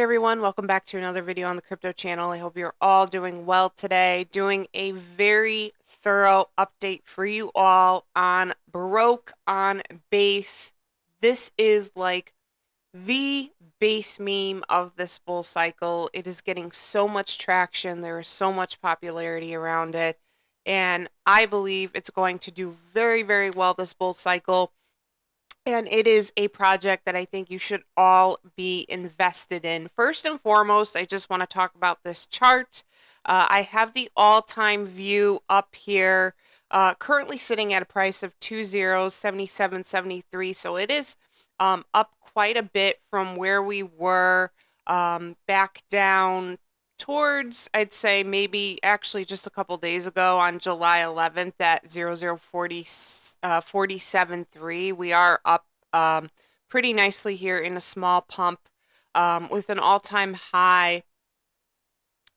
Hey everyone, welcome back to another video on the crypto channel. I hope you're all doing well today. Doing a very thorough update for you all on BROAK on base. This is like the base meme of this bull cycle. It is getting so much traction. There is so much popularity around it. And I believe it's going to do very, very well this bull cycle. And it is a project that I think you should all be invested in. First and foremost, I just want to talk about this chart. I have the all-time view up here, currently sitting at a price of 2077.73. So it is up quite a bit from where we were back down towards, I'd say maybe actually just a couple days ago on July 11th at 47.3. We are up pretty nicely here in a small pump with an all-time high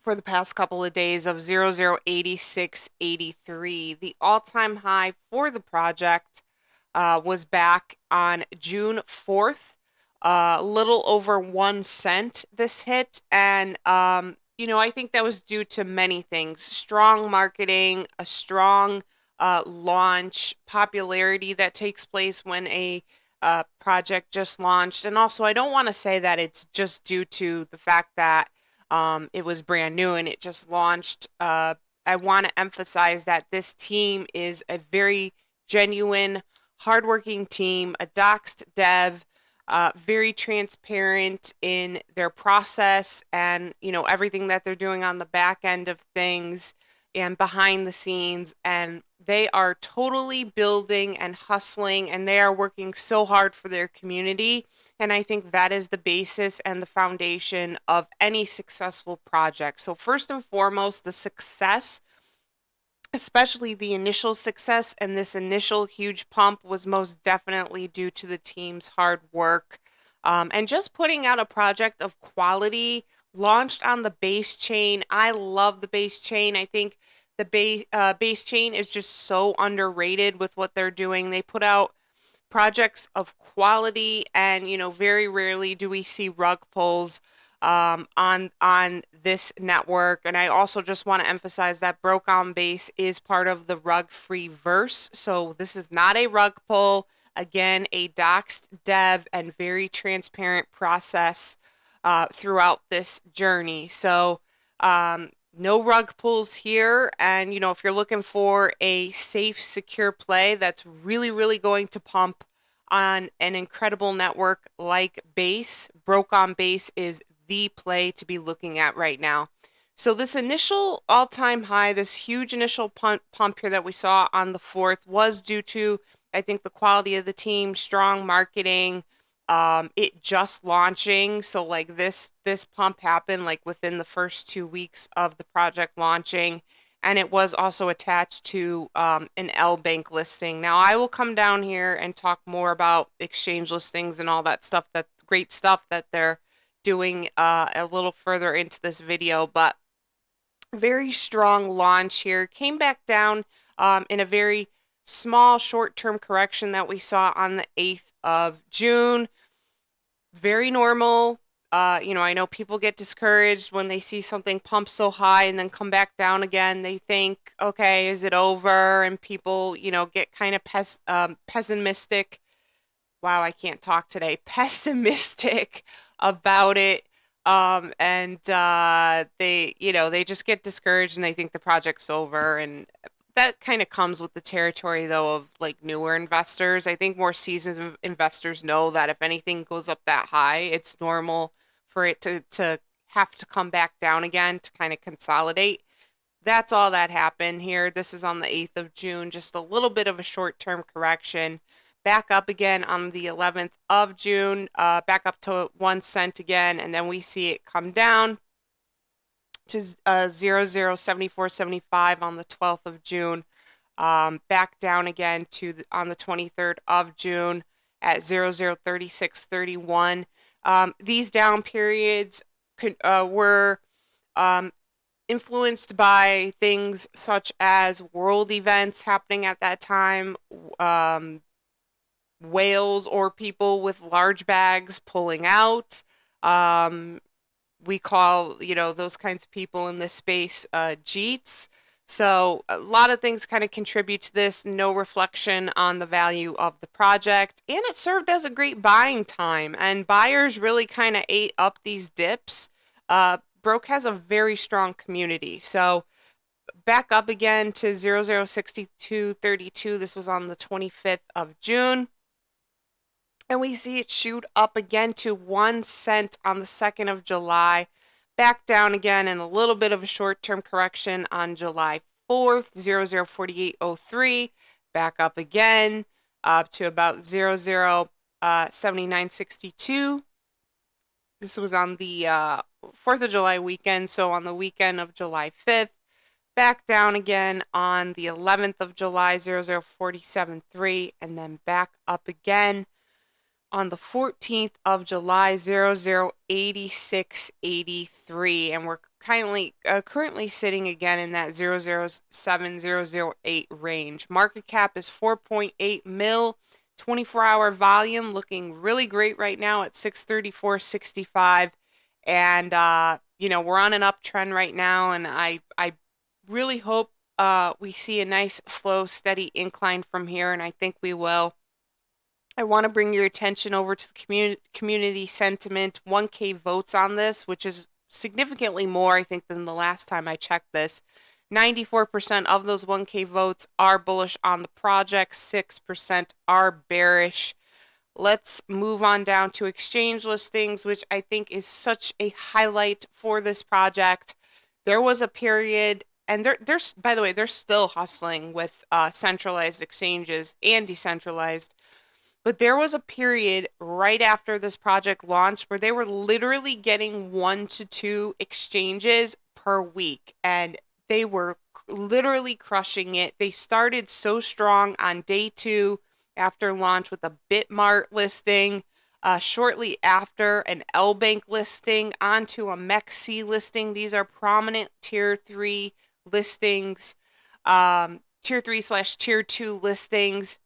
for the past couple of days of 0086.83. The all-time high for the project was back on June 4th. A little over 1 cent this hit, and I think that was due to many things: strong marketing, a strong launch, popularity that takes place when a project just launched. And also, I don't want to say that it's just due to the fact that it was brand new and it just launched. I want to emphasize that this team is a very genuine, hardworking team, a doxed dev, very transparent in their process and everything that they're doing on the back end of things and behind the scenes. And they are totally building and hustling, and they are working so hard for their community. And I think that is the basis and the foundation of any successful project. So first and foremost, the success, especially the initial success and this initial huge pump, was most definitely due to the team's hard work and just putting out a project of quality launched on the base chain. I love the base chain. I think the base chain is just so underrated with what they're doing. They put out projects of quality, and very rarely do we see rug pulls on this network. And I also just want to emphasize that BROAK on base is part of the rug free verse, so this is not a rug pull. Again, a doxed dev and very transparent process throughout this journey. So no rug pulls here. And if you're looking for a safe, secure play that's really, really going to pump on an incredible network like Base, BROAK on base is the play to be looking at right now. So this initial all-time high, this huge initial pump here that we saw on the 4th, was due to, I think, the quality of the team, strong marketing, it just launching. So like this pump happened like within the first 2 weeks of the project launching, and it was also attached to an L-Bank listing. Now I will come down here and talk more about exchange listings and all that stuff, that great stuff that they're doing a little further into this video. But very strong launch here. Came back down in a very small short-term correction that we saw on the 8th of June. Very normal. I know people get discouraged when they see something pump so high and then come back down again. They think, okay, is it over? And people, get kind of pessimistic. Wow, I can't talk today. Pessimistic about it. They just get discouraged and they think the project's over. And that kind of comes with the territory, though, of like newer investors. I think more seasoned investors know that if anything goes up that high, it's normal for it to have to come back down again to kind of consolidate. That's all that happened here. This is on the 8th of June, just a little bit of a short-term correction. Back up again on the 11th of June, back up to 1 cent again, and then we see it come down to 0074.75 on the 12th of June, back down again to on the 23rd of June at 0036.31. These down periods were influenced by things such as world events happening at that time, whales or people with large bags pulling out, we call, those kinds of people in this space, Jeets. So a lot of things kind of contribute to this. No reflection on the value of the project, and it served as a great buying time. And buyers really kind of ate up these dips. BROAK has a very strong community. So back up again to 006232. This was on the 25th of June. And we see it shoot up again to 1 cent on the 2nd of July, back down again in a little bit of a short-term correction on July 4th, 004803, back up again up to about 007962. This was on the 4th of July weekend, so on the weekend of July 5th, back down again on the 11th of July, 00473, and then back up again on the 14th of July, 008683, and we're currently sitting again in that 007008 range. Market cap is 4.8 mil. 24-hour volume looking really great right now at 634.65, and we're on an uptrend right now, and I really hope we see a nice, slow, steady incline from here, and I think we will. I want to bring your attention over to the community sentiment. 1K votes on this, which is significantly more, I think, than the last time I checked this. 94% of those 1K votes are bullish on the project. 6% are bearish. Let's move on down to exchange listings, which I think is such a highlight for this project. There was a period, and there's, by the way, they're still hustling with centralized exchanges and decentralized. But there was a period right after this project launched where they were literally getting 1 to 2 exchanges per week, and they were literally crushing it. They started so strong on day 2 after launch with a Bitmart listing, shortly after an LBank listing, onto a MEXC listing. These are prominent tier 3 listings, tier 3/tier 2 listings.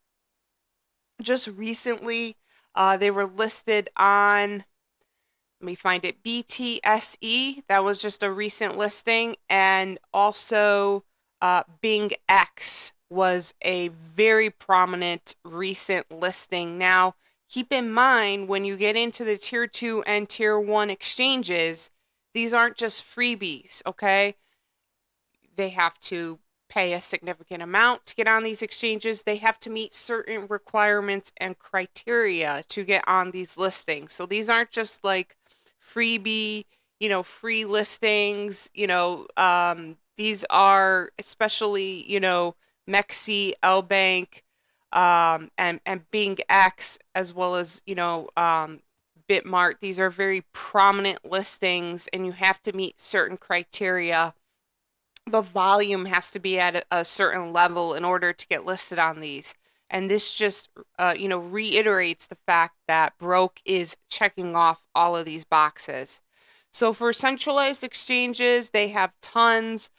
Just recently, they were listed on, let me find it, BTSE. That was just a recent listing. And also, BingX was a very prominent recent listing. Now, keep in mind, when you get into the tier 2 and tier 1 exchanges, these aren't just freebies, okay? They have to pay a significant amount to get on these exchanges. They have to meet certain requirements and criteria to get on these listings. So these aren't just like freebie, free listings. These are especially, MEXC, LBank, and BingX, as well as, Bitmart. These are very prominent listings, and you have to meet certain criteria. The volume has to be at a certain level in order to get listed on these. And this just, reiterates the fact that BROAK is checking off all of these boxes. So for centralized exchanges, they have tons.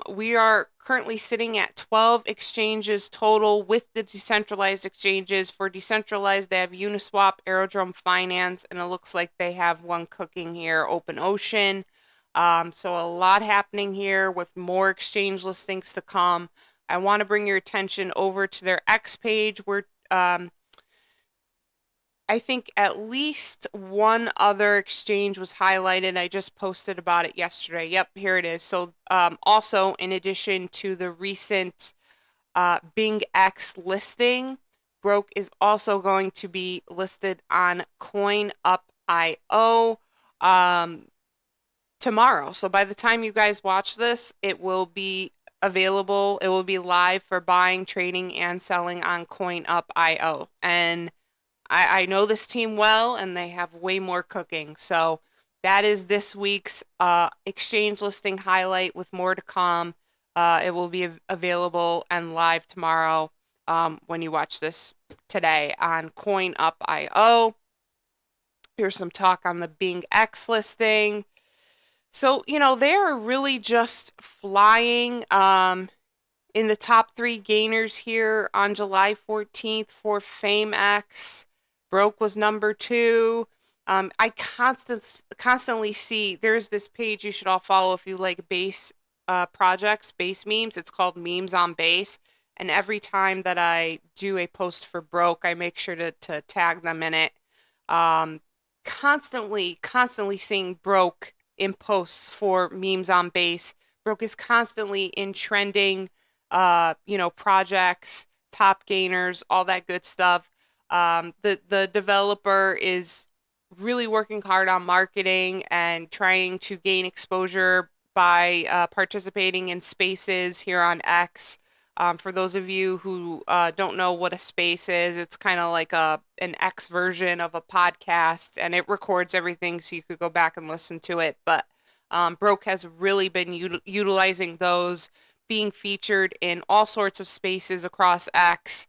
We are currently sitting at 12 exchanges total with the decentralized exchanges. For decentralized, they have Uniswap, Aerodrome Finance, and it looks like they have one cooking here, OpenOcean. So a lot happening here with more exchange listings to come. I want to bring your attention over to their X page where I think at least one other exchange was highlighted. I just posted about it yesterday. Yep, here it is. So also, in addition to the recent BingX listing, BROAK is also going to be listed on CoinUp.io tomorrow. So by the time you guys watch this, it will be available. It will be live for buying, trading, and selling on CoinUp.io. And I know this team well, and they have way more cooking. So that is this week's exchange listing highlight with more to come. It will be available and live tomorrow when you watch this today on CoinUp.io. Here's some talk on the BingX listing. So, they are really just flying in the top 3 gainers here on July 14th for FameX. BROAK was number 2. I constantly see there's this page you should all follow if you like base projects, base memes. It's called Memes on Base. And every time that I do a post for Broke, I make sure to tag them in it. Um, constantly seeing Broke in posts for Memes on Base. Broke is constantly in trending, projects, top gainers, all that good stuff. The developer is really working hard on marketing and trying to gain exposure by participating in spaces here on X. For those of you who don't know what a space is, it's kind of like an X version of a podcast, and it records everything so you could go back and listen to it. But Broke has really been utilizing those, being featured in all sorts of spaces across X,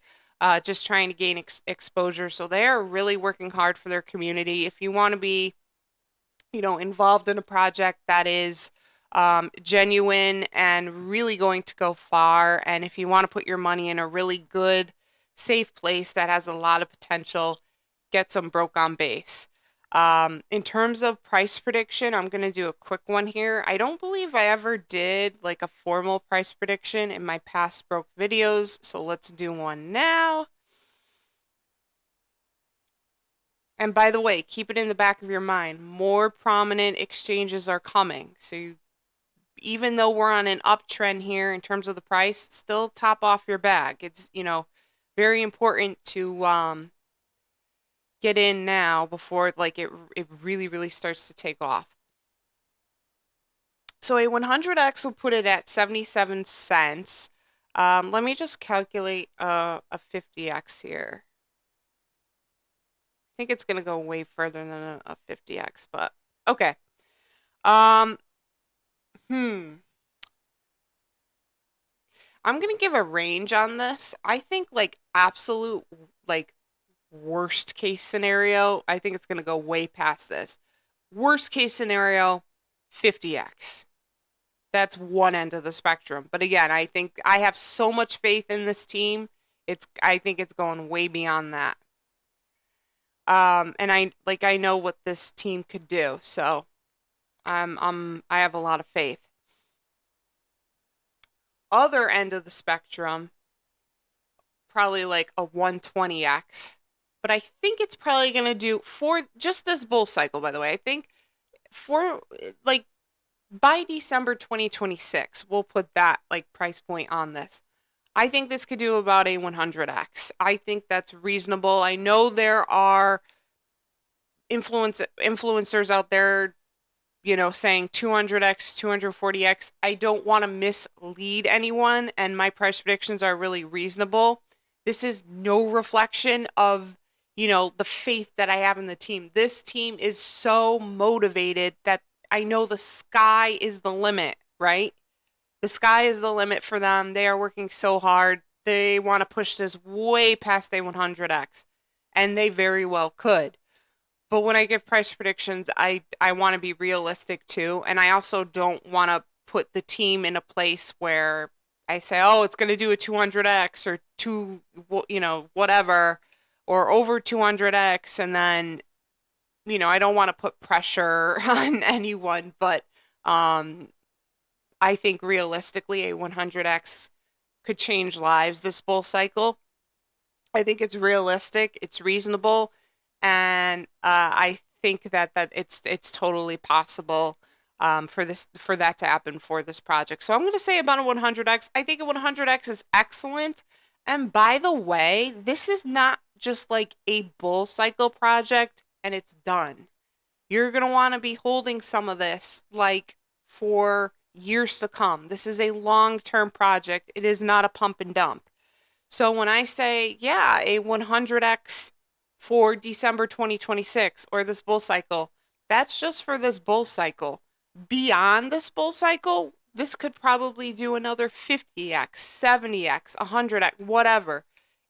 just trying to gain exposure. So they are really working hard for their community. If you want to be, involved in a project that is genuine and really going to go far, and if you want to put your money in a really good, safe place that has a lot of potential, get some Broke on Base. In terms of price prediction, I'm going to do a quick one here. I don't believe I ever did like a formal price prediction in my past Broke videos, so let's do one now. And by the way, keep it in the back of your mind, more prominent exchanges are coming. So even though we're on an uptrend here in terms of the price, still top off your bag. It's, very important to get in now before like it really starts to take off. So a 100x will put it at 77 cents. Let me just calculate a 50x here. I think it's going to go way further than a 50x, but okay. Um, I'm going to give a range on this. I think like absolute like worst case scenario, I think it's going to go way past this. Worst case scenario, 50x. That's one end of the spectrum. But again, I think I have so much faith in this team. I think it's going way beyond that. And I know what this team could do. So I have a lot of faith. Other end of the spectrum, probably like a 120x. But I think it's probably going to do for just this bull cycle, by the way. I think for like by December 2026, we'll put that like price point on this. I think this could do about a 100x. I think that's reasonable. I know there are influencers out there, saying 200x, 240x. I don't want to mislead anyone, and my price predictions are really reasonable. This is no reflection of, the faith that I have in the team. This team is so motivated that I know the sky is the limit, right? The sky is the limit for them. They are working so hard. They want to push this way past a 100x, and they very well could. But when I give price predictions, I want to be realistic too, and I also don't want to put the team in a place where I say, "Oh, it's going to do a 200x or whatever, or over 200x," and then, I don't want to put pressure on anyone, but I think realistically a 100x could change lives this bull cycle. I think it's realistic, it's reasonable, and I think that it's totally possible for that to happen for this project. So I'm going to say about a 100x. I think a 100x is excellent. And by the way, this is not just like a bull cycle project and it's done. You're going to want to be holding some of this like for years to come. This is a long-term project. It is not a pump and dump. So when I say, yeah, a 100x for December 2026 or this bull cycle, that's just for this bull cycle. Beyond this bull cycle, this could probably do another 50x, 70x, 100x, whatever.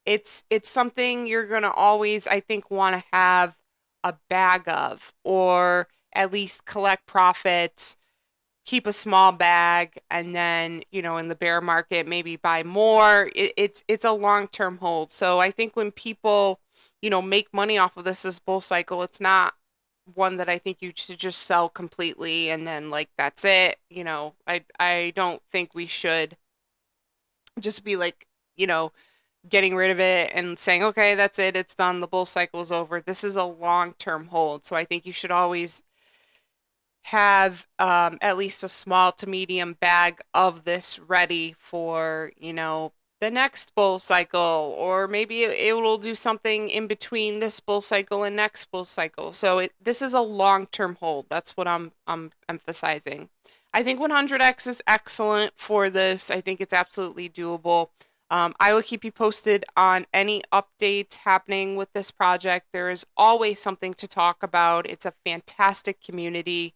It's something you're going to always, I think, want to have a bag of, or at least collect profits, keep a small bag, and then, in the bear market, maybe buy more. It's a long-term hold. So I think when people, make money off of this bull cycle, it's not one that I think you should just sell completely and then like that's it. I don't think we should just be like, you know, getting rid of it and saying, okay, that's it, it's done, the bull cycle is over. This is a long-term hold. So I think you should always have at least a small to medium bag of this ready for, the next bull cycle, or maybe it will do something in between this bull cycle and next bull cycle. So this is a long-term hold. That's what I'm emphasizing. I think 100x is excellent for this. I think it's absolutely doable. I will keep you posted on any updates happening with this project. There is always something to talk about. It's a fantastic community.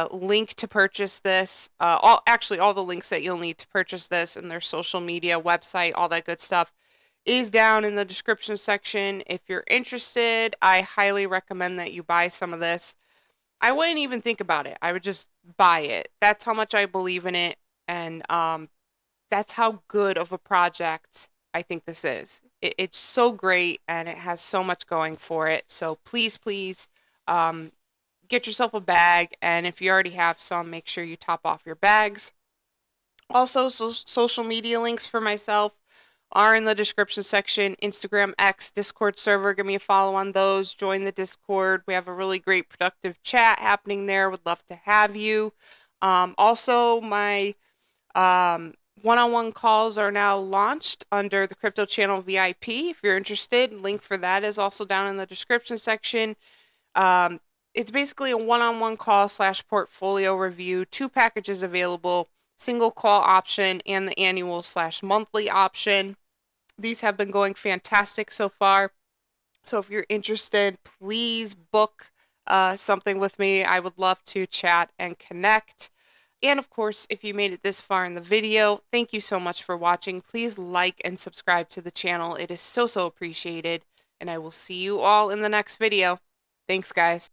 Link to purchase this, all the links that you'll need to purchase this and their social media, website, all that good stuff is down in the description section. If you're interested, I highly recommend that you buy some of this. I wouldn't even think about it. I would just buy it. That's how much I believe in it, and that's how good of a project I think this is. It's so great, and it has so much going for it. So please, please, get yourself a bag, and if you already have some, make sure you top off your bags. Also, social media links for myself are in the description section. Instagram, X, Discord server. Give me a follow on those. Join the Discord. We have a really great productive chat happening there. Would love to have you. Also, my one-on-one calls are now launched under the Crypto Channel VIP. If you're interested, link for that is also down in the description section. It's basically a one-on-one call / portfolio review, 2 packages available, single call option and the annual / monthly option. These have been going fantastic so far. So if you're interested, please book something with me. I would love to chat and connect. And of course, if you made it this far in the video, thank you so much for watching. Please like and subscribe to the channel. It is so, so appreciated. And I will see you all in the next video. Thanks, guys.